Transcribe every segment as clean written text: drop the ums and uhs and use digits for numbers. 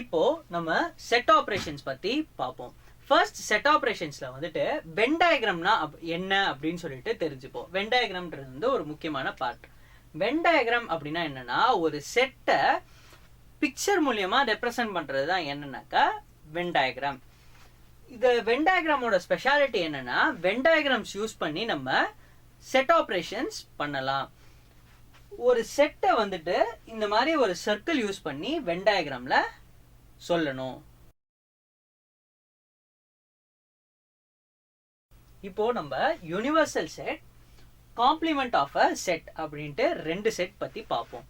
இப்போ நம்ம set operations பத்தி பார்ப்போம். ஃபர்ஸ்ட் செட் ஆப்ரேஷன்ஸ்ல வந்துட்டு வென் டயக்ராம்னா என்ன அப்படின்னு சொல்லிட்டு தெரிஞ்சுப்போம். வென் டயக்ராம்ன்றது வந்து ஒரு முக்கியமான பார்ட். வென் டயக்ராம் அப்படின்னா என்னன்னா ஒரு செட்டை பிக்சர் மூலியமா ரெப்ரசன்ட் பண்றது தான் என்னன்னாக்கா வென் டயக்ராம். இது வென் டயக்ராமோட ஸ்பெஷாலிட்டி என்னன்னா வென் டயக்ராம்ஸ் யூஸ் பண்ணி நம்ம செட் ஆப்ரேஷன்ஸ் பண்ணலாம். ஒரு செட்டை வந்துட்டு இந்த மாதிரி ஒரு சர்க்கிள் யூஸ் பண்ணி வென் டயக்ராம்ல சொல்லணும். இப்போ நம்ம universal set, complement of a set அப்படின்ட்டு ரெண்டு செட் பத்தி பார்ப்போம்.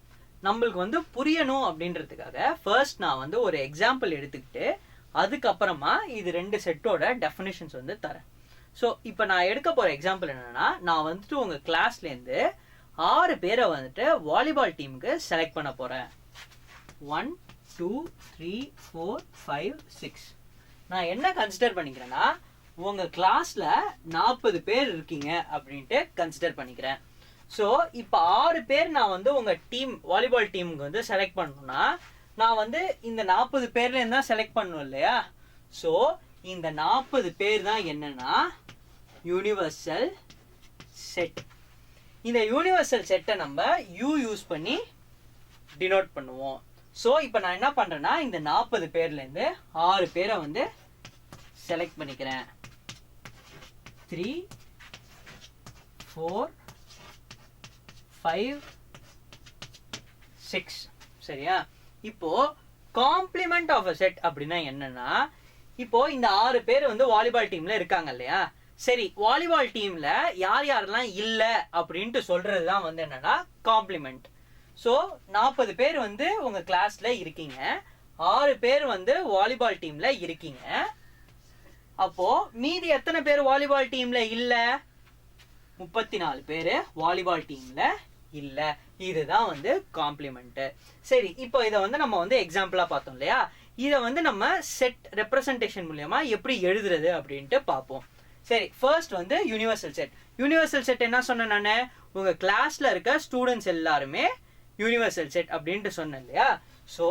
நம்மளுக்கு வந்து புரியணும் அப்படின்றதுக்காக ஃபர்ஸ்ட் நான் வந்து ஒரு எக்ஸாம்பிள் எடுத்துக்கிட்டு அதுக்கப்புறமா இது ரெண்டு செட்டோட டெஃபினிஷன்ஸ் வந்து தரேன். ஸோ இப்போ நான் எடுக்க போற எக்ஸாம்பிள் என்னன்னா, நான் வந்துட்டு உங்க கிளாஸ்லேருந்து 6 பேரை வந்துட்டு வாலிபால் டீமுக்கு செலக்ட் பண்ண போறேன். 1 2 3 4 5 6. நான் என்ன கன்சிடர் பண்ணிக்கிறேன்னா உங்க கிளாஸ்ல 40 பேர் இருக்கீங்க அப்படின்ட்டு கன்சிடர் பண்ணிக்கிறேன். ஸோ இப்போ 6 பேர் நான் வந்து உங்க டீம் வாலிபால் டீமுக்கு வந்து செலக்ட் பண்ணணும்னா நான் வந்து இந்த 40 பேர்ல இருந்தா செலக்ட் பண்ணணும் இல்லையா? ஸோ இந்த 40 பேர் தான் என்னன்னா யூனிவர்சல் செட். இந்த யூனிவர்சல் செட்டை நம்ம யூ யூஸ் பண்ணி டினோட் பண்ணுவோம். ஸோ இப்போ நான் என்ன பண்றேன்னா இந்த 40 பேர்லேருந்து 6 பேரை வந்து செலக்ட் பண்ணிக்கிறேன். 3 4 5 6. சரியா? இப்போ காம்ப்ளிமெண்ட் ஆஃப் அ செட் அப்படின்னா என்னன்னா, இப்போ இந்த 6 பேர் வந்து வாலிபால் டீம்ல இருக்காங்க இல்லையா? சரி, வாலிபால் டீம்ல யார் யாரெல்லாம் இல்ல அப்படின்ட்டு சொல்றதுதான் வந்து என்னன்னா காம்ப்ளிமெண்ட். ஸோ 40 பேர் வந்து உங்க கிளாஸ்ல இருக்கீங்க, 6 பேர் வந்து வாலிபால் டீம்ல இருக்கீங்க. அப்போ மீதி எத்தனை பேர் வாலிபால் டீம்ல இல்ல? 34 பேர் வாலிபால் டீம்ல இல்ல. இதுதான் வந்து காம்ப்ளிமெண்ட். சரி, இப்போ இதை வந்து நம்ம வந்து எக்ஸாம்பிளா பார்த்தோம் இல்லையா? இதை வந்து நம்ம செட் ரெப்ரசன்டேஷன் மூலியமா எப்படி எழுதுறது அப்படின்ட்டு பார்ப்போம். சரி, ஃபர்ஸ்ட் வந்து யூனிவர்சல் செட். யூனிவர்சல் செட் என்ன சொன்னேன் நானு? உங்க கிளாஸ்ல இருக்க ஸ்டூடெண்ட்ஸ் எல்லாருமே யூனிவர்சல் செட் அப்படின்ட்டு சொன்னேன் இல்லையா? ஸோ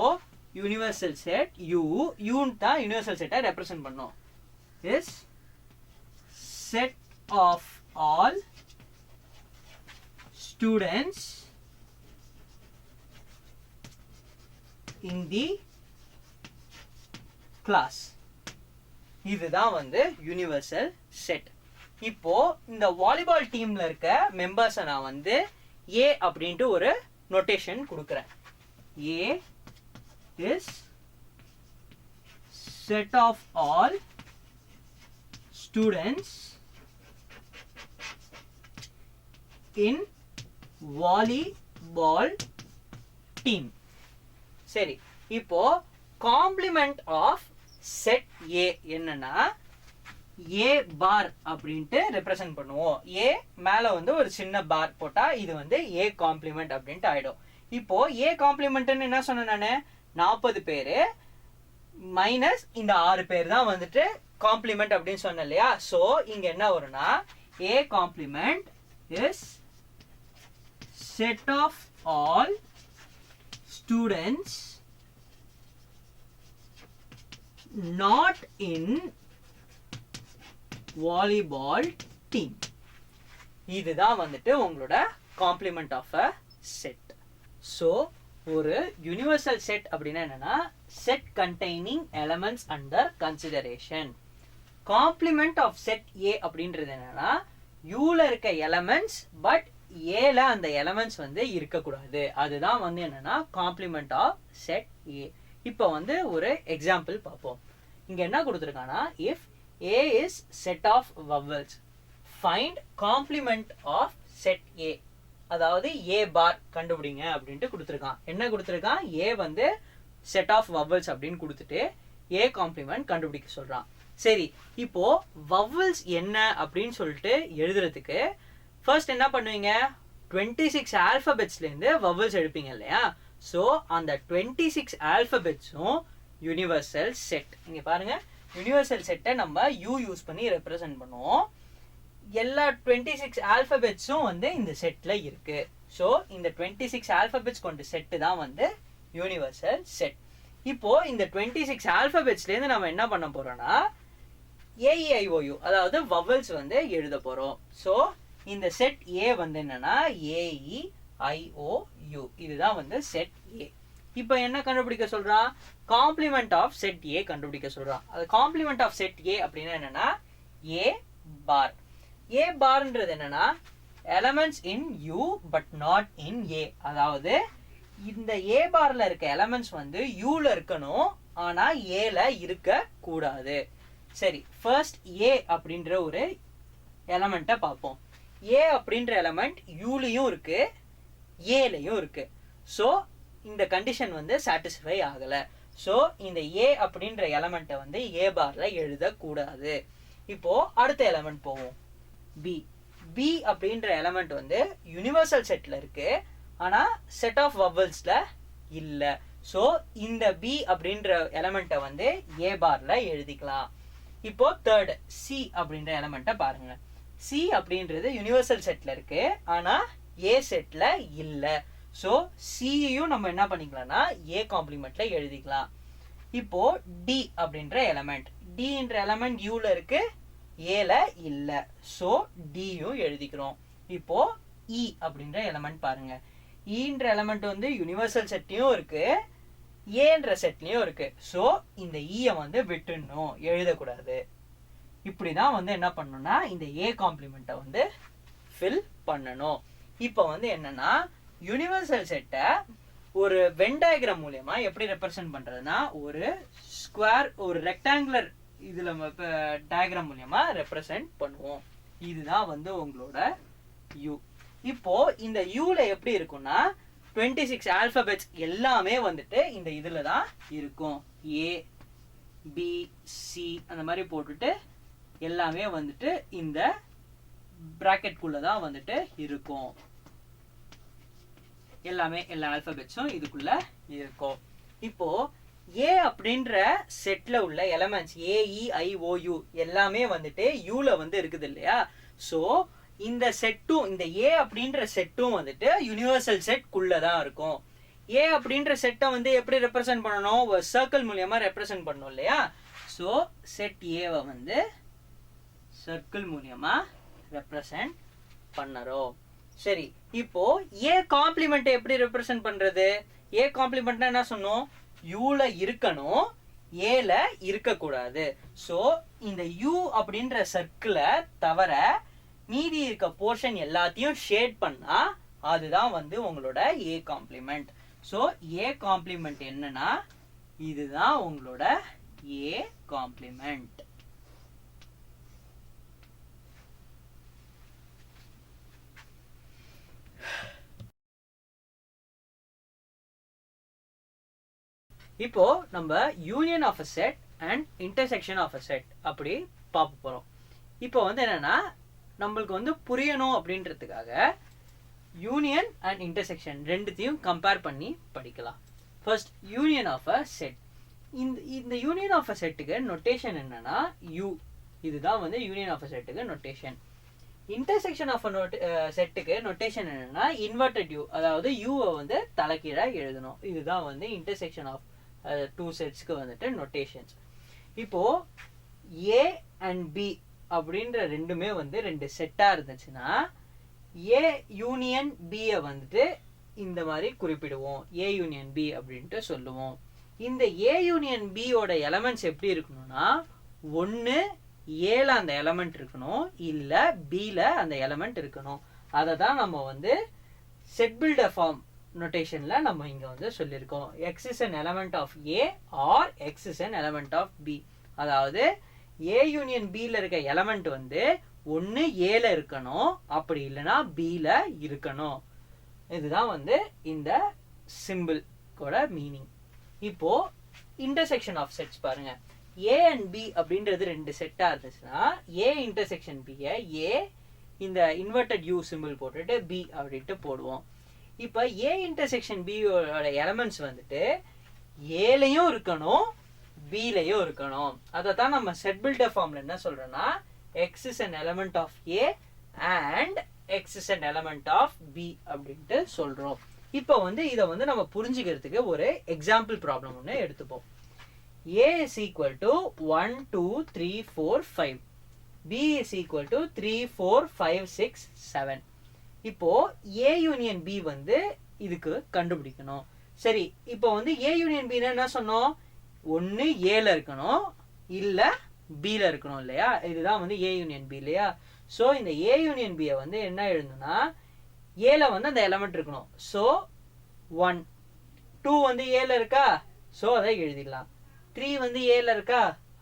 யூனிவர்சல் செட் யூன்னு தான் யூனிவர்சல் செட்டை ரெப்ரசன்ட் பண்ணோம். Is set of all students in the class. இதுதான் வந்து யூனிவர்சல் செட். இப்போ இந்த வாலிபால் டீம்ல இருக்க மெம்பர்ஸை நான் வந்து ஏ அப்படின்ட்டு ஒரு நோட்டேஷன் கொடுக்குறேன். A is set of all students in volleyball team. சரி, இப்போ காம்ப்ளிமெண்ட் ஆஃப் செட் ஏ என்னன்னா ஏ பார் அப்படின்ட்டு ரெப்ரசன்ட் பண்ணுவோம். ஏ மேல வந்து ஒரு சின்ன பார் போட்டா இது வந்து ஏ காம்ப்ளிமெண்ட் அப்படின்ட்டு ஆயிடும். இப்போ ஏ காம்ப்ளிமெண்ட்னு என்ன சொன்னேன் நானு? 40 பேரு மைனஸ் இந்த 6 பேர் தான் வந்துட்டு காம்ப்ளிமெண்ட் அப்படின்னு சொன்னேன் இல்லையா? சோ இங்க என்ன வரும்னா A complement is set of all students not in volleyball team. இதுதான் வந்துட்டு உங்களோட complement of a set. So ஒரு யூனிவர்சல் செட் அப்படின்னா என்னன்னா set containing elements under consideration. Complement of set A அப்படின்றது என்னன்னா யூல இருக்க எலமெண்ட்ஸ் பட் ஏல அந்த எலமெண்ட்ஸ் வந்து இருக்கக்கூடாது. அதுதான் வந்து என்னன்னா காம்ப்ளிமெண்ட் ஆஃப் செட் ஏ. இப்போ வந்து ஒரு எக்ஸாம்பிள் பார்ப்போம். இங்க என்ன கொடுத்துருக்காங்கன்னா if A is set of vowels find complement of set A. அதாவது ஏ பார் கண்டுபிடிங்க அப்படின்ட்டு கொடுத்துருக்கான். என்ன கொடுத்துருக்கான்? ஏ வந்து செட் ஆஃப் வவல்ஸ் அப்படின்னு கொடுத்துட்டு ஏ காம்ப்ளிமெண்ட் கண்டுபிடிக்க சொல்றான். சரி, இப்போ வவல்ஸ் என்ன அப்படின்னு சொல்லிட்டு எழுதுறதுக்கு ஃபர்ஸ்ட் என்ன பண்ணுவீங்க? 26 ஆல்பபெட்ஸ்லேருந்து வவல்ஸ் எடுப்பீங்க இல்லையா? ஸோ அந்த 26 ஆல்பபெட்ஸும் யூனிவர்சல் செட். இங்கே பாருங்க, யூனிவர்சல் செட்டை நம்ம யூ யூஸ் பண்ணி ரெப்ரசன்ட் பண்ணுவோம். எல்லா 26 ஆல்பபெட்ஸும் வந்து இந்த செட்டில் இருக்கு. ஸோ இந்த 26 ஆல்பபெட்ஸ் கொண்ட செட்டு தான் வந்து யூனிவர்சல் செட். இப்போ இந்த 26 ஆல்பபெட்ஸ்லேருந்து நம்ம என்ன பண்ண போறோம்னா AEIOU அதாவது வவல்ஸ் வந்து எழுத போறோம். ஸோ இந்த செட் ஏ வந்து என்னன்னா AEIOU, இதுதான் வந்து செட் ஏ. இப்போ என்ன கண்டுபிடிக்க சொல்றான்? காம்ப்ளிமெண்ட் ஆஃப் செட் ஏ கண்டுபிடிக்க சொல்றான். அது காம்ப்ளிமெண்ட் ஆஃப் செட் ஏ அப்படின்னா என்னன்னா ஏ பார். ஏ பார்ன்றது என்னன்னா elements in U but not in A. அதாவது இந்த ஏ பார்ல இருக்க எலமெண்ட்ஸ் வந்து யூல இருக்கணும், ஆனா ஏல இருக்க கூடாது. சரி, ஃபர்ஸ்ட் ஏ அப்படின்ற ஒரு எலமெண்ட்டை பார்ப்போம். ஏ அப்படின்ற எலமெண்ட் யூலையும் இருக்கு, ஏலையும் இருக்கு. ஸோ இந்த கண்டிஷன் வந்து சாட்டிஸ்ஃபை ஆகலை. ஸோ இந்த ஏ அப்படின்ற எலமெண்ட்டை வந்து ஏ பார்ல எழுதக்கூடாது. இப்போ அடுத்த எலமெண்ட் போவோம், பி. பி அப்படின்ற எலமெண்ட் வந்து யூனிவர்சல் செட்ல இருக்கு, ஆனா செட் ஆஃப் வவல்ஸ்ல இல்ல. ஸோ இந்த பி அப்படின்ற எலமெண்ட்டை வந்து ஏ பார்ல எழுதிக்கலாம். இப்போ தேர்ட் சி அப்படின்ற எலமெண்ட்டை பாருங்க. சி அப்படின்றது யூனிவர்சல் செட்ல இருக்கு, ஆனா ஏ செட்ல இல்ல. ஸோ சியையும் நம்ம என்ன பண்ணிக்கலாம்னா ஏ காம்ப்ளிமெண்ட்ல எழுதிக்கலாம். இப்போ டி அப்படின்ற எலமெண்ட், டின்ற எலமெண்ட் யூல இருக்கு, ஏல இல்ல. ஸோ டியும் எழுதிக்கிறோம். இப்போ இ அப்படின்ற எலமெண்ட் பாருங்க. ஈன்ற எலமெண்ட் வந்து யூனிவர்சல் செட்லயும் இருக்கு, ஏன்ற செட்லயும் இருக்கு. ஸோ இந்த ஈயை வந்து விட்டுடணும், எழுதக்கூடாது. இப்படிதான் வந்து என்ன பண்ணணும்னா இந்த ஏ காம்ப்ளிமெண்ட்டை வந்து ஃபில் பண்ணணும். இப்போ வந்து என்னன்னா யூனிவர்சல் செட்டை ஒரு வென் டயக்ராம் மூலியமா எப்படி ரெப்ரசென்ட் பண்றதுன்னா ஒரு ஸ்கொயர், ஒரு ரெக்டாங்குலர் இதுல டயக்ராம் மூலியமா ரெப்ரசென்ட் பண்ணுவோம். இதுதான் வந்து உங்களோட யூ. இப்போ இந்த யூல எப்படி இருக்கும்னா 26 ஆல்பபெட்ஸ் எல்லாமே வந்துட்டு இந்த இதுல தான் இருக்கும். ஏ பி சி அந்த மாதிரி போட்டுட்டு எல்லாமே வந்துட்டு இந்த பிராக்கெட் குள்ள தான் வந்துட்டு இருக்கும். எல்லாமே எல்லா ஆல்பபெட்ஸும் இதுக்குள்ள இருக்கும். இப்போ ஏ அப்படின்ற செட்ல உள்ள எலமெண்ட்ஸ் AEIOU எல்லாமே வந்துட்டு யூல வந்து இருக்குது இல்லையா? ஸோ இந்த செட்டும், இந்த ஏ அப்படின்ற செட்டும் வந்துட்டு யூனிவர்சல் செட் குள்ளதான் இருக்கும். ஏ அப்படின்ற செட்டை வந்து எப்படி ரெப்ரசென்ட் பண்ணணும்? ஒரு சர்க்கிள் மூலியமா ரெப்ரசென்ட் பண்ணணும் இல்லையா? ஸோ செட் ஏவை வந்து சர்க்கிள் மூலியமா ரெப்ரசென்ட் பண்ணறோம். சரி, இப்போ ஏ காம்ப்ளிமெண்ட் எப்படி ரெப்ரசென்ட் பண்றது? ஏ காம்ப்ளிமெண்ட்னா என்ன சொன்னோம்? யூல இருக்கணும், ஏல இருக்க கூடாது. ஸோ இந்த யூ அப்படின்ற சர்க்கிளை தவிர மீதி இருக்க போர்ஷன் எல்லாத்தையும் ஷேட் பண்ணா அதுதான் வந்து உங்களோட A complement. So A complement என்னன்னா இதுதான் உங்களோட ஏ காம்ப்ளிமெண்ட். இப்போ நம்ம union of a set and intersection of a set அப்படி பார்க்க போறோம். இப்போ வந்து என்னன்னா நம்மளுக்கு வந்து புரியணும் அப்படின்றதுக்காக யூனியன் அண்ட் இன்டர்செக்ஷன் ரெண்டுத்தையும் கம்பேர் பண்ணி படிக்கலாம். First union of a set. இந்த யூனியன் ஆஃப் அ செட்டுக்கு நொட்டேஷன் என்னன்னா யூ. இதுதான் வந்து யூனியன் ஆஃப் அ செட்டுக்கு நொட்டேஷன். இன்டர்செக்ஷன் ஆஃப் செட்டுக்கு நொட்டேஷன் என்னன்னா இன்வெர்டட் யூ, அதாவது யூவை வந்து தலைகீழா எழுதணும். இதுதான் வந்து இன்டர்செக்ஷன் ஆஃப் டூ செட்ஸ்க்கு வந்துட்டு நொட்டேஷன்ஸ். இப்போ ஏ அண்ட் பி அப்படின்ற ரெண்டுமே வந்து ரெண்டு செட்டா இருந்துச்சுன்னா ஏ யூனியன் பியை வந்துட்டு இந்த மாதிரி குறிப்பிடுவோம், ஏ யூனியன் பி அப்படின்ட்டு சொல்லுவோம். இந்த ஏ யூனியன் பியோட எலமெண்ட்ஸ் எப்படி இருக்கணும்னா ஒன்று ஏல அந்த எலமெண்ட் இருக்கணும், இல்ல பில அந்த எலமெண்ட் இருக்கணும். அதை தான் நம்ம வந்து செட் பில்டர் ஃபார்ம் நோட்டேஷன்ல நம்ம இங்க வந்து சொல்லியிருக்கோம். X is an element of A or x is an element of B. அதாவது ஏ யூனியன் பில இருக்க எலமெண்ட் வந்து ஒன்னு ஏல இருக்கணும், அப்படி இல்லைன்னா பில இருக்கணும். இதுதான் வந்து இந்த சிம்பிள் கூட மீனிங். இப்போ இன்டர்செக்ஷன் ஆஃப் செட்ஸ் பாருங்க. ஏ அண்ட் பி அப்படின்றது ரெண்டு செட்டா இருந்துச்சுன்னா ஏ இன்டர்செக்ஷன் பியை ஏ இந்த இன்வெர்டட் யூ சிம்பிள் போட்டுட்டு பி அப்படின்ட்டு போடுவோம். இப்போ ஏ இன்டர்செக்ஷன் பியோட எலமெண்ட்ஸ் வந்துட்டு ஏலையும் இருக்கணும், பிலையும் இருக்கணும். அதை தான் நம்ம செட் பில்டர் ஃபார்ம்ல என்ன சொல்றோம்னா X is an element of A and X is an element of B அப்படின்ட்டு சொல்றோம். இப்போ வந்து இதை வந்து நம்ம புரிஞ்சுக்கிறதுக்கு ஒரு எக்ஸாம்பிள் ப்ராப்ளம் ஒன்று எடுத்துப்போம். A is equal to 1 2 3 4 5, B is equal to 3 4 5 6 7. இப்போ A யூனியன் B வந்து இதுக்கு கண்டுபிடிக்கணும். சரி, இப்போ வந்து A யூனியன் B என்ன சொன்னோம்? ஒன்று ஏல இருக்கணும் இல்ல B ல இருக்கணும் இல்லையா? இதுதான் வந்து A யூனியன் B இல்லையா? ஸோ இந்த A யூனியன் B வந்து என்ன எழுதணும்னா ஏல வந்து அந்த எலமெண்ட் இருக்கணும். ஸோ 1 2 வந்து ஏல இருக்கா, ஸோ அதை எழுதிடலாம். 3 வந்து ஏல இருக்கா,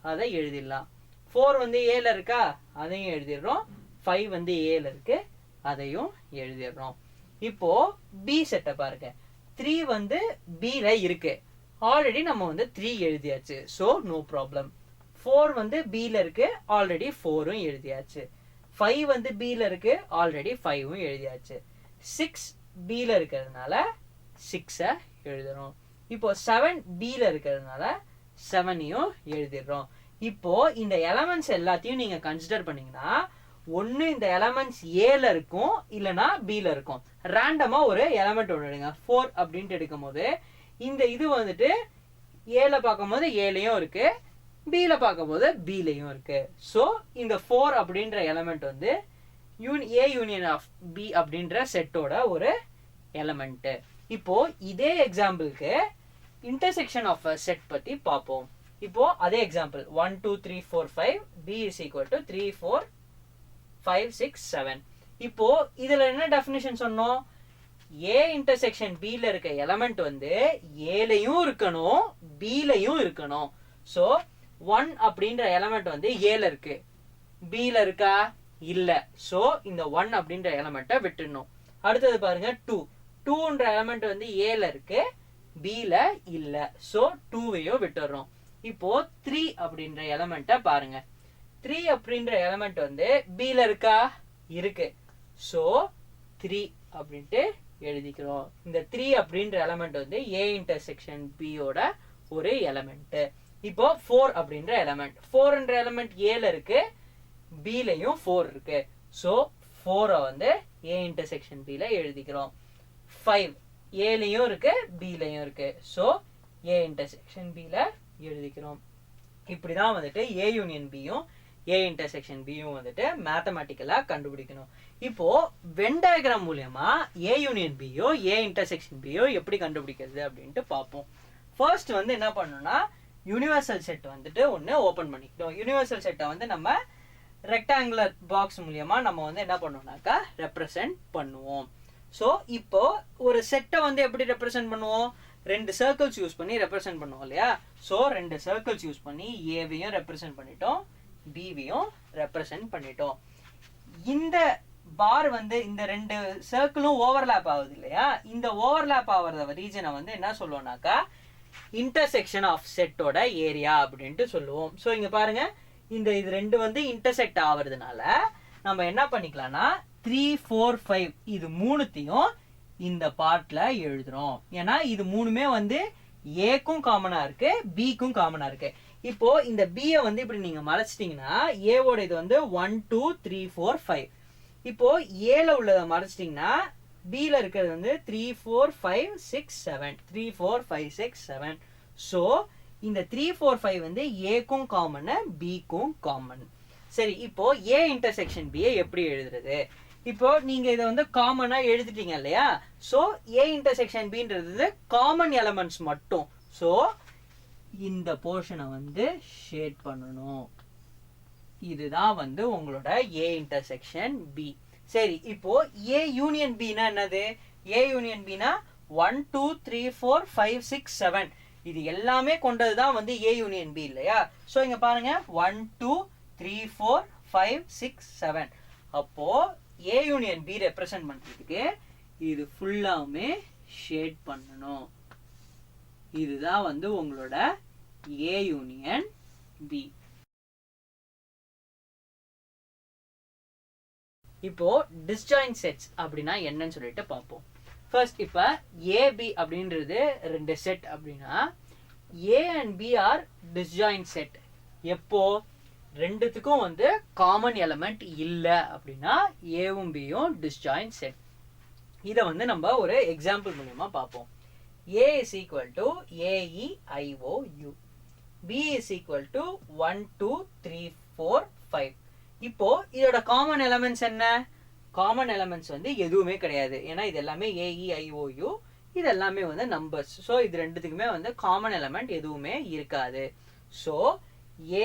அதை எழுதிடலாம். 4 வந்து ஏல இருக்கா, அதையும் எழுதிடுறோம். 5 வந்து ஏல இருக்கு, அதையும் எழுதிடுறோம். இப்போ பி செட்டை பாருங்க. 3 வந்து B ல இருக்கு, ஆல்ரெடி நம்ம வந்து 3 எழுதியாச்சு, ஸோ நோ ப்ராப்ளம். 4 வந்து B ல இருக்கு, ஆல்ரெடி 4ம் எழுதியாச்சு. 5 வந்து B ல இருக்கு, ஆல்ரெடி 5ம் எழுதியாச்சு. 6 B ல இருக்கிறதுனால 6 எழுதுறோம். இப்போ 7 B ல இருக்கிறதுனால 7யும் எழுதிடுறோம். இப்போ இந்த எலமெண்ட்ஸ் எல்லாத்தையும் நீங்க கன்சிடர் பண்ணீங்கன்னா ஒன்னு இந்த எலமெண்ட்ஸ் ஏல இருக்கும் இல்லனா B ல இருக்கும். ரேண்டமா ஒரு எலமெண்ட் ஒன்று எடுங்க. 4 அப்படின்ட்டு எடுக்கும் போது இந்த இது வந்துட்டு ஏல பார்க்கும்போது ஏலையும் இருக்கு, B ல பார்க்கும்போது B லையும் இருக்கு. ஸோ இந்த 4 அப்படின்ற எலமெண்ட் வந்து A யூனியன் ஆஃப் B அப்படின்ற செட்டோட ஒரு எலமெண்ட். இப்போ இதே எக்ஸாம்பிளுக்கு இன்டர்செக்ஷன் ஆஃப் அ செட் பத்தி பார்ப்போம். இப்போ அதே example 1 2 3 4 5 B is equal to 3 4 5 6 7. இப்போ இதுல என்ன டெஃபினிஷன் சொன்னோம்? A இன்டர்செக்ஷன் B ல இருக்க எலமெண்ட் வந்து ஏலையும் இருக்கணும் B லையும் இருக்கணும். ஸோ 1 அப்படின்ற எலமெண்ட் வந்து ஏல இருக்கு, B ல இருக்கா இல்ல, ஸோ இந்த 1 அப்படின்ற எலமெண்ட்டை விட்டுடணும். அடுத்தது பாருங்க 2 2ன்ற எலமெண்ட் வந்து ஏல இருக்கு, B ல இல்ல, ஸோ 2வையும் விட்டுறோம். இப்போ 3 அப்படின்ற எலமெண்ட்டை பாருங்க. 3 அப்படின்ற எலமெண்ட் வந்து B ல இருக்கா, இருக்கு, ஸோ 3 அப்படின்ட்டு எழுதிக்கிறோம். இந்த 3 அப்படின்ற எலமெண்ட் வந்து A இன்டர்செக்ஷன் B யோட ஒரு எலமெண்ட். இப்போ 4 அப்படின்ற எலமெண்ட், 4ன்ற எலமெண்ட் ஏல இருக்கு, B லையும் 4 இருக்கு, ஸோ 4 வந்து A இன்டர்செக்ஷன் B ல எழுதிக்கிறோம். 5 ஏலையும் இருக்கு B லையும் இருக்கு, ஸோ A இன்டர்செக்ஷன் B ல எழுதிக்கிறோம். இப்படிதான் வந்துட்டு A யூனியன் பியும் A இன்டர்செக்ஷன் பியும் வந்துட்டு மேத்தமேட்டிக்கலா கண்டுபிடிக்கணும். இப்போ வென் டயக்ராம் மூலமா A union Pio A intersection Pio எப்படி கண்டுபிடிக்கிறது அப்படின்ட்டு பார்ப்போம். ஃபர்ஸ்ட் வந்து என்ன பண்ணணும்னா யூனிவர்சல் செட் வந்துட்டு ஒன்று ஓப்பன் பண்ணிக்கணும். யூனிவர்சல் செட்டை வந்து நம்ம ரெக்டாங்குலர் பாக்ஸ் மூலியமா நம்ம வந்து என்ன பண்ணுவோம்னாக்கா ரெப்ரசன்ட் பண்ணுவோம். ஸோ இப்போ ஒரு செட்டை வந்து எப்படி ரெப்ரசன்ட் பண்ணுவோம்? 2 சர்க்கிள்ஸ் யூஸ் பண்ணி ரெப்ரசன்ட் பண்ணுவோம் இல்லையா? ஸோ 2 சர்க்கிள்ஸ் யூஸ் பண்ணி ஏவையும் ரெப்ரசன்ட் பண்ணிட்டோம், பிவையும் ரெப்ரசன்ட் பண்ணிட்டோம். இந்த பார் வந்து இந்த 2 சர்க்கிளும் ஓவர்லேப் ஆகுது இல்லையா? இந்த ஓவர்லேப் ஆகிற ரீஜனை வந்து என்ன சொல்லுவோம்னாக்கா இன்டர்செக்ஷன் ஆஃப் செட்டோட ஏரியா அப்படின்ட்டு சொல்லுவோம். ஸோ இங்க பாருங்க, இந்த இது 2 வந்து இன்டர்செக்ட் ஆகுறதுனால நம்ம என்ன பண்ணிக்கலாம்னா 3 4 5 இது மூணுத்தையும் இந்த பார்ட்ல எழுதுறோம். ஏன்னா இது மூணுமே வந்து ஏக்கும் காமனா இருக்கு, பிக்கும் காமனா இருக்கு. இப்போ இந்த பியை வந்து இப்படி நீங்க மறைச்சிட்டீங்கன்னா ஏவோட இது வந்து 1 2 3 4 5. இப்போ ஏல உள்ளதை மறைச்சிட்டீங்கன்னா பில இருக்கிறது வந்து 3 4 5 6 7 3 4 5 6 7. ஸோ இந்த 3 4 5 வந்து ஏக்கும் காமன் பிக்கும் காமன். சரி, இப்போ ஏ இன்டர்செக்ஷன் பியை எப்படி எழுதுறது? இப்போ நீங்க இதை வந்து காமனா எழுதிட்டீங்க இல்லையா? ஸோ ஏ இன்டர்செக்ஷன் பின்றது காமன் எலமெண்ட்ஸ் மட்டும். ஸோ இந்த போர்ஷனை வந்து ஷேட் பண்ணணும். இதுதான் வந்து உங்களோட ஏ இன்டர்செக்ஷன் பி. சரி, இப்போ ஏ யூனியன் பினா என்னது? ஏ யூனியன் பினா 1 2 3 4 5 6 7 இது எல்லாமே கொண்டதுதான் வந்து ஏ யூனியன் பி இல்லையா? ஸோ இங்க பாருங்க 1 2 3 4 5 6 7. அப்போ ஏ யூனியன் பி ரெப்ரசன்ட் பண்றதுக்கு இது ஃபுல்லாமே ஷேட் பண்ணணும். இதுதான் வந்து உங்களோட ஏ யூனியன் பி. இப்போ டிஸ்ஜாயின்ட் செட்ஸ் அப்படின்னா என்னன்னு சொல்லிட்டு பார்ப்போம். ஃபர்ஸ்ட் இப்போ ஏபி அப்படின்றது 2 செட் அப்படின்னா A and B are disjoint set. எப்போ ரெண்டுத்துக்கும் வந்து காமன் எலமெண்ட் இல்லை அப்படின்னா ஏவும் பியும் டிஸ்ஜாயின்ட் செட். இதை வந்து நம்ம ஒரு எக்ஸாம்பிள் மூலியமா பார்ப்போம். A is equal to AEIOU. B is equal to 1 2 3 4 5. இப்போ இதோட காமன் எலமெண்ட்ஸ் என்ன? காமன் எலமெண்ட்ஸ் வந்து எதுவுமே கிடையாது. ஏன்னா இது எல்லாமே AEIOU, இது எல்லாமே வந்து நம்பர்ஸ். ஸோ இது ரெண்டுத்துக்குமே வந்து காமன் எலமெண்ட் எதுவுமே இருக்காது. ஸோ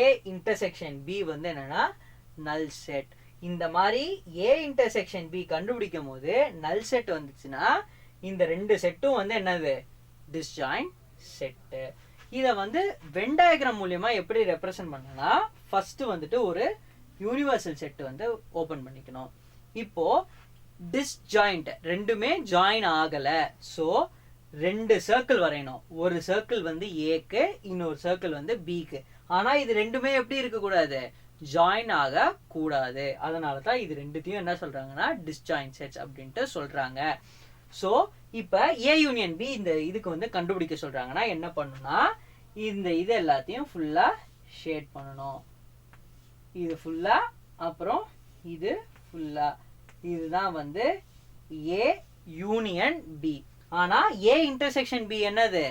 A இன்டர்செக்ஷன் B வந்து என்னன்னா நல் செட். இந்த மாதிரி A இன்டர்செக்ஷன் B கண்டுபிடிக்கும் போது நல் செட் வந்துச்சுன்னா இந்த ரெண்டு செட்டும் வந்து என்னது? Disjoint set. இதை வந்து வென் டயக்ராம் மூலியமா எப்படி ரெப்ரசன்ட் பண்ணனா, ஃபர்ஸ்ட் வந்துட்டு ஒரு யூனிவர்சல் செட் வந்து ஓபன் பண்ணிக்கணும். இப்போ டிஸ்ஜாயிண்ட் ரெண்டுமே ஜாயின் ஆகல. ஸோ ரெண்டு சர்க்கிள் வரையணும். ஒரு சர்க்கிள் வந்து ஏக்கு, இன்னொரு சர்க்கிள் வந்து பிக்கு. ஆனா இது ரெண்டுமே எப்படி இருக்க கூடாது? ஜாயின் ஆக கூடாது. அதனால தான் இது ரெண்டுத்தையும் என்ன சொல்றாங்கன்னா டிஸ்ஜாயின்ட் செட்ஸ் அப்படின்ட்டு சொல்றாங்க. ஸோ இப்போ ஏ யூனியன் பி இந்த இதுக்கு வந்து கண்டுபிடிக்க சொல்றாங்கன்னா என்ன பண்ணணும்னா, இந்த இது எல்லாத்தையும் ஃபுல்லா ஷேட் பண்ணணும். இது ஃபுல்லா, அப்புறம் இது ஃபுல்லா. இதுதான் வந்து ஏ யூனியன் பி. ஆனா ஏ இன்டர்செக்ஷன் பி என்னது?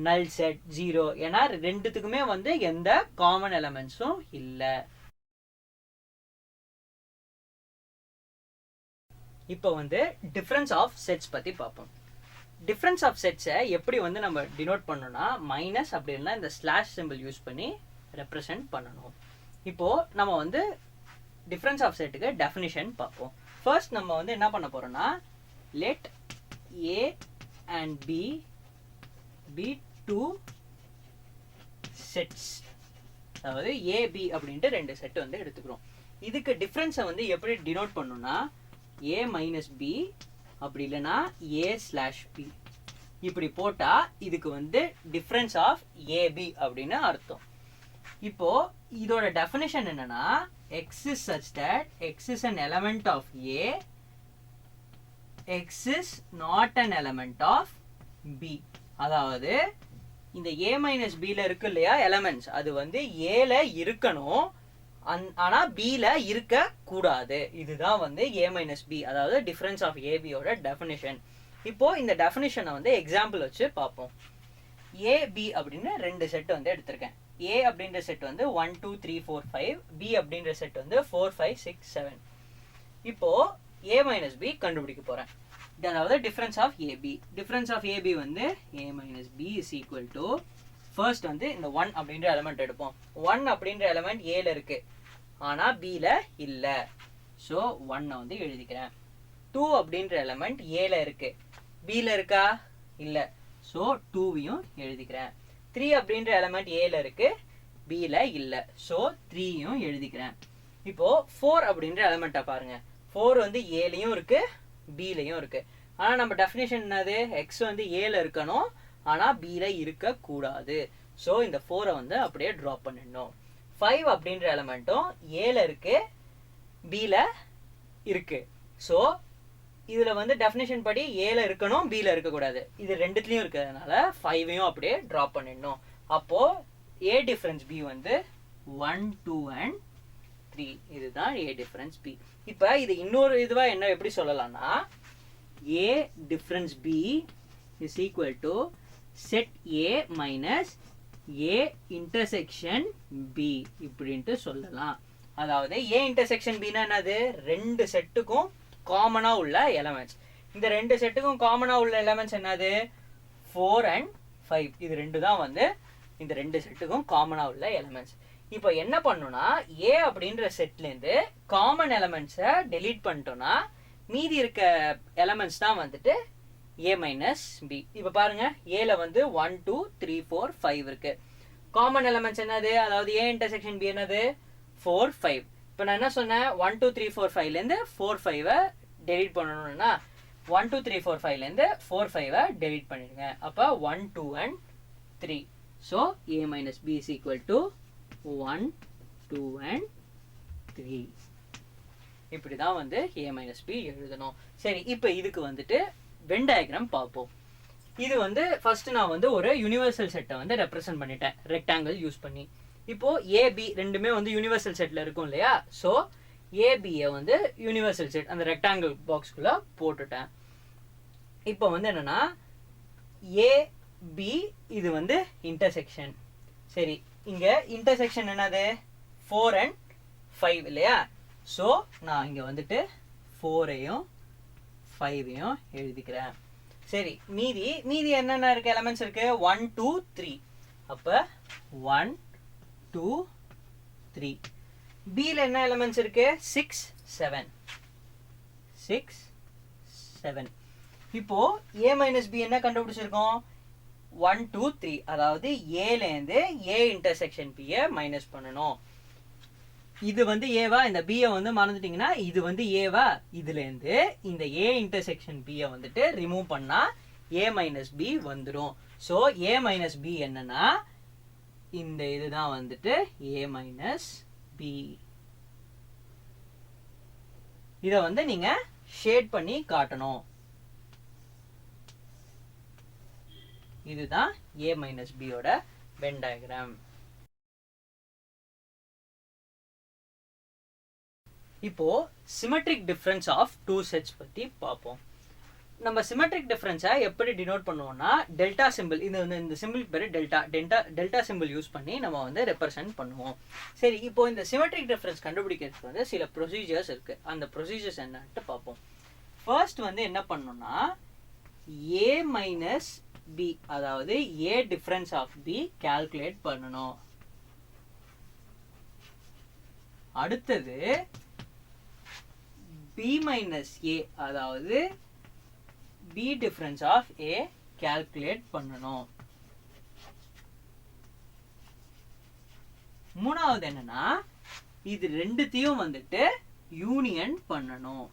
நல் செட் 0. ஏன்னா ரெண்டுத்துக்குமே வந்து எந்த காமன் எலமெண்ட்ஸும் இல்லை. இப்போ வந்து டிஃபரன்ஸ் ஆஃப் செட்ஸ் பத்தி பார்ப்போம். டிஃபரன்ஸ் ஆஃப் செட்ஸை எப்படி வந்து நம்ம டினோட் பண்ணணும்னா மைனஸ் அப்படி இல்லைன்னா இந்த ஸ்லாஷ் சிம்பிள் யூஸ் பண்ணி ரெப்ரசன்ட் பண்ணணும். இப்போ நம்ம வந்து டிஃபரன்ஸ் ஆஃப் செட்டுக்கு டெஃபினிஷன் பார்ப்போம். ஃபர்ஸ்ட் நம்ம வந்து என்ன பண்ண போறோம்னா, let A and B be two sets. அதாவது ஏபி அப்படின்ட்டு ரெண்டு செட் வந்து எடுத்துக்கிறோம். இதுக்கு டிஃபரன்ஸை வந்து எப்படி டினோட் பண்ணணும்னா a மைனஸ் பி அப்படி இல்லைன்னா a ஸ்லாஷ் பி இப்படி போட்டா இதுக்கு வந்து டிஃபரன்ஸ் ஆஃப் ஏபி அப்படின்னு அர்த்தம். இப்போ இதோட டெஃபினிஷன் என்னன்னா, x is such that x is an element of a, x is not an element of b. அதாவது இந்த a மைனஸ் b ல இருக்கு இல்லையா எலமெண்ட்ஸ், அது வந்து a ல இருக்கணும், ஆனா b ல இருக்க கூடாது. இதுதான் வந்து a மைனஸ் b, அதாவது டிஃபரன்ஸ் ஆஃப் ab ஓட டெஃபினிஷன். இப்போ இந்த டெஃபினிஷனை வந்து எக்ஸாம்பிள் வச்சு பார்ப்போம். ab அப்படின்னு ரெண்டு செட் வந்து எடுத்திருக்கேன். a அப்படின்ற செட் வந்து 1 2 3 4 5, b அப்படின்ற செட் வந்து 4 5 6 7. இப்போ a மைனஸ் b கண்டுபிடிக்க போறேன். அதாவது difference of ab. Difference of ab வந்து a minus b is equal to, first வந்து இந்த 1 அப்படின்ற எலமெண்ட் எடுப்போம். 1 அப்படின்ற எலமெண்ட் a ல இருக்கு, ஆனா b ல இல்ல. ஸோ 1 வந்து எழுதிக்கிறேன். 2 அப்படின்ற எலமெண்ட் a ல இருக்கு, b ல இருக்கா? இல்ல. ஸோ 2வையும் எழுதிக்கிறேன். 3 அப்படின்ற எலமெண்ட் a ல இருக்கு, b ல இல்ல. ஸோ 3யும் எழுதிக்கிறேன். இப்போ 4 அப்படின்ற எலமெண்ட்டை பாருங்க. 4 வந்து a லயும் இருக்கு, b லயும் இருக்கு. ஆனா நம்ம டெஃபினேஷன் என்னது? x வந்து a ல இருக்கணும், ஆனா b ல இருக்க கூடாது. ஸோ இந்த 4 வந்து அப்படியே ட்ராப் பண்ணிடணும். 5 அப்படின்ற எலமெண்ட்டும் a ல இருக்கு, b ல இருக்கு. ஸோ இதுல வந்து டெஃபினேஷன் படி a ல இருக்கணும், b ல இருக்க கூடாது. இது ரெண்டுத்துலயும் இருக்கிறதுனால 5வையும் அப்படியே ட்ராப் பண்ணிடணும். அப்போ a டிஃபரன்ஸ் b வந்து 1 2 and 3. இதுதான் a டிஃபரன்ஸ் b. இப்போ இது இன்னொரு இதுவா என்ன எப்படி சொல்லலாம்னா, a difference b is equal to set a minus a intersection b இப்படின்ட்டு சொல்லலாம். அதாவது a இன்டர்செக்ஷன் b னா என்னது? ரெண்டு செட்டுக்கும் காமனா உள்ள எலமெண்ட்ஸ். இந்த ரெண்டு செட்டுக்கும் காமனா உள்ள எலமெண்ட்ஸ் என்னது? 4 and 5. இது ரெண்டு தான் வந்து இந்த ரெண்டு செட்டுக்கும் காமனா உள்ள எலமெண்ட்ஸ். இப்போ என்ன பண்ணணும்னா, a அப்படின்ற செட்ல இருந்து காமன் எலமெண்ட்ஸை டெலீட் பண்ணிட்டோம்னா மீதி இருக்க எலமெண்ட்ஸ் தான் வந்துட்டு a மைனஸ் b. இப்போ பாருங்க, a ல வந்து 1 2 3 4 5 இருக்கு. காமன் எலமெண்ட்ஸ் என்னது? அதாவது a இன்டர்செக்ஷன் b என்னது? 4 5. இப்போ நான் என்ன சொன்னேன்? 1 2 3 4 5ல இருந்து 4 5 டெலீட் பண்ணணும்னா 1 2 3 4 5ல இருந்து 4 5 டெலீட் பண்ணிடுங்க. அப்போ 1 2 and 3. So a minus b is equal to 1 2 and 3. இப்படிதான் வந்து a மைனஸ் b எழுதணும். சரி, இப்போ இதுக்கு வந்துட்டு வென் டயக்ராம் பார்ப்போம். இது வந்து ஃபர்ஸ்ட் நான் வந்து ஒரு யூனிவர்சல் செட்டை வந்து ரெப்ரசென்ட் பண்ணிட்டேன் ரெக்டாங்கிள் யூஸ் பண்ணி. இப்போ ஏபி ரெண்டுமே வந்து யூனிவர்சல் செட்ல இருக்கும் இல்லையா? ஸோ ஏபியை வந்து யூனிவர்சல் செட் அந்த ரெக்டாங்கிள் பாக்ஸ்குள்ள போட்டுட்டேன். இப்போ வந்து என்னன்னா ஏ பி இது வந்து இன்டர்செக்ஷன். சரி, இங்க இன்டர்செக்ஷன் என்னது 4 and 5 இல்லையா? ஸோ நான் இங்க வந்துட்டு 4ஐயும் 5ஐயும் எழுதிக்கிறேன். சரி, மீதி என்னென்ன இருக்கு? எலமெண்ட்ஸ் இருக்கு 1 2 3. அப்ப 1 2 3. பில என்ன எலமெண்ட்ஸ் இருக்கு? 6 7. 6 7. இப்போ a மைனஸ் b என்ன கண்டுபிடிச்சிருக்கோம்? 1 2 3. அதாவது ஏல இருந்து a இன்டர்செக்ஷன் b மைனஸ் பண்ணணும். இது வந்து ஏவா? இந்த b வந்து மறந்துட்டீங்கன்னா இது வந்து ஏவா? இதுல இருந்து இந்த a இன்டர்செக்ஷன் b வந்துட்டு ரிமூவ் பண்ணா a மைனஸ் b வந்துடும். ஸோ a மைனஸ் b என்னன்னா இந்த இதுதான் வந்துட்டு a மைனஸ் b. இதை வந்து நீங்க ஷேட் பண்ணி காட்டணும். இதுதான் a மைனஸ் b ஓட வென் டயக்ராம். இப்போ symmetric difference of two sets பத்தி பார்ப்போம். நம்ம சிமெட்ரிக் டிஃபரன்ஸை எப்படி டினோட் பண்ணுவோம்னா டெல்டா சிம்பிள், இது வந்து இந்த சிம்பிள் பேர் டெல்டா சிம்பிள் யூஸ் பண்ணி நம்ம வந்து ரெப்ரசென்ட் பண்ணுவோம். சரி, இப்போ இந்த சிமெட்ரிக் டிஃபரன்ஸ் கண்டுபிடிக்கிறதுக்கு வந்து சில ப்ரொசீஜர்ஸ் இருக்கு. அந்த ப்ரொசீஜர்ஸ் என்னன்ட்டு பார்ப்போம். ஃபர்ஸ்ட் வந்து என்ன பண்ணணும்னா a மைனஸ் b, அதாவது a difference of b calculate பண்ணணும். அடுத்தது b மைனஸ் a, அதாவது b difference of a calculate பண்ணணும். மூணாவது என்னன்னா இது ரெண்டுத்தையும் வந்துட்டு யூனியன் பண்ணணும்.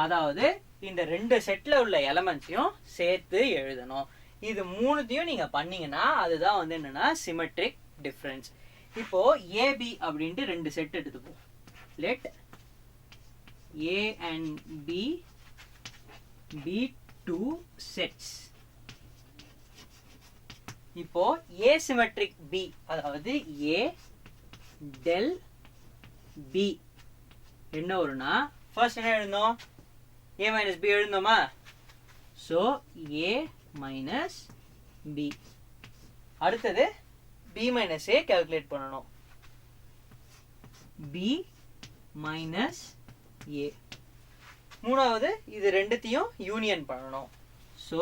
அதாவது இந்த ரெண்டு செட்ல உள்ள எலமெண்ட்ஸையும் சேர்த்து எழுதணும். இது மூணுத்தையும் நீங்க பண்ணீங்கன்னா அதுதான் வந்து என்னன்னா சிமெட்ரிக் டிஃபரன்ஸ். இப்போ ஏபி அப்படின்ட்டு ரெண்டு செட் எடுத்துப்போம். Let A and B be two sets. இப்போ asymmetric B, அதாவது A del B என்ன வரும்னா ஃபர்ஸ்ட் என்ன எழுதணும்? A minus B எழுதணுமா? So A minus B. அடுத்தது B minus A calculate பண்ணணும். B minus A. மூணாவது இது ரெண்டுத்தையும் யூனியன் பண்ணணும். So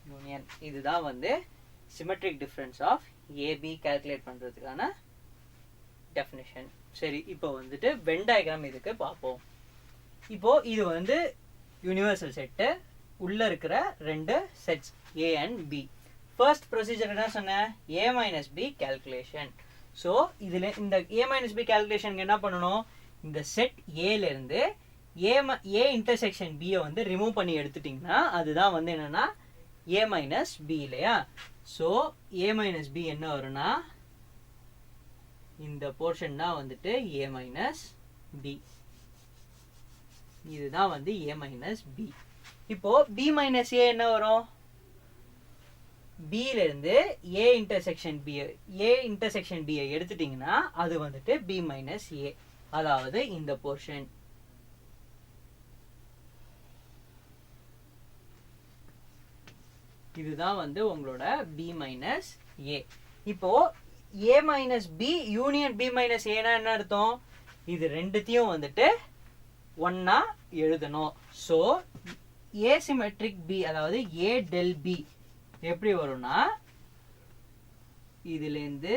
union. இதுதான் வந்து symmetric difference of A B calculate பண்ணுறதுக்கான டெஃபினிஷன். சரி, இப்போ வந்துட்டு வென் டயக்ராம் இதுக்கு பார்ப்போம். இப்போ இது வந்து யூனிவர்சல் செட்டு, உள்ள இருக்கிற ரெண்டு sets A and B. First procedure என்ன சொன்னேன்? A minus B calculation. So இதில் இந்த ஏ மைனஸ் பி கால்குலேஷனுக்கு என்ன பண்ணணும்? இந்த செட் ஏலேருந்து ஏ இன்டர்செக்ஷன் பியை வந்து ரிமூவ் பண்ணி எடுத்துட்டிங்கன்னா அதுதான் வந்து என்னன்னா ஏ மைனஸ் பி இல்லையா? ஸோ ஏ மைனஸ் பி என்ன வரும்னா இந்த போர்ஷன் தான் வந்துட்டு ஏ மைனஸ் பி. இதுதான் வந்து ஏ மைனஸ் பி. இப்போ பி மைனஸ் ஏ என்ன வரும்? பில இருந்து ஏ இன்டர்செக்ஷன் பியை எடுத்துட்டீங்கன்னா அது வந்துட்டு பி மைனஸ் ஏ, அதாவது இந்த போர்ஷன். இதுதான் வந்து உங்களோட பி மைனஸ் ஏ. இப்போ A minus B union B minus ஏனா என்ன அர்த்தம்? இது ரெண்டுத்தையும் வந்துட்டு ஒன்னா எழுதணும். ஸோ ஏசிமெட்ரிக் பி, அதாவது ஏ டெல் பி எப்படி வரும்னா இதுலேருந்து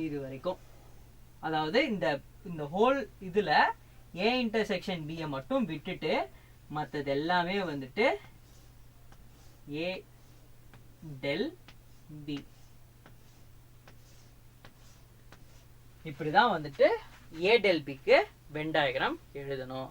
இது வரைக்கும், அதாவது இந்த ஹோல் இதுல ஏ இன்டர்செக்ஷன் பியை மட்டும் விட்டுட்டு மற்றது எல்லாமே வந்துட்டு ஏ டெல் பி. இப்படிதான் வந்துட்டு ஏ டெல் பிக்கு வென் டயக்ராம் எழுதணும்.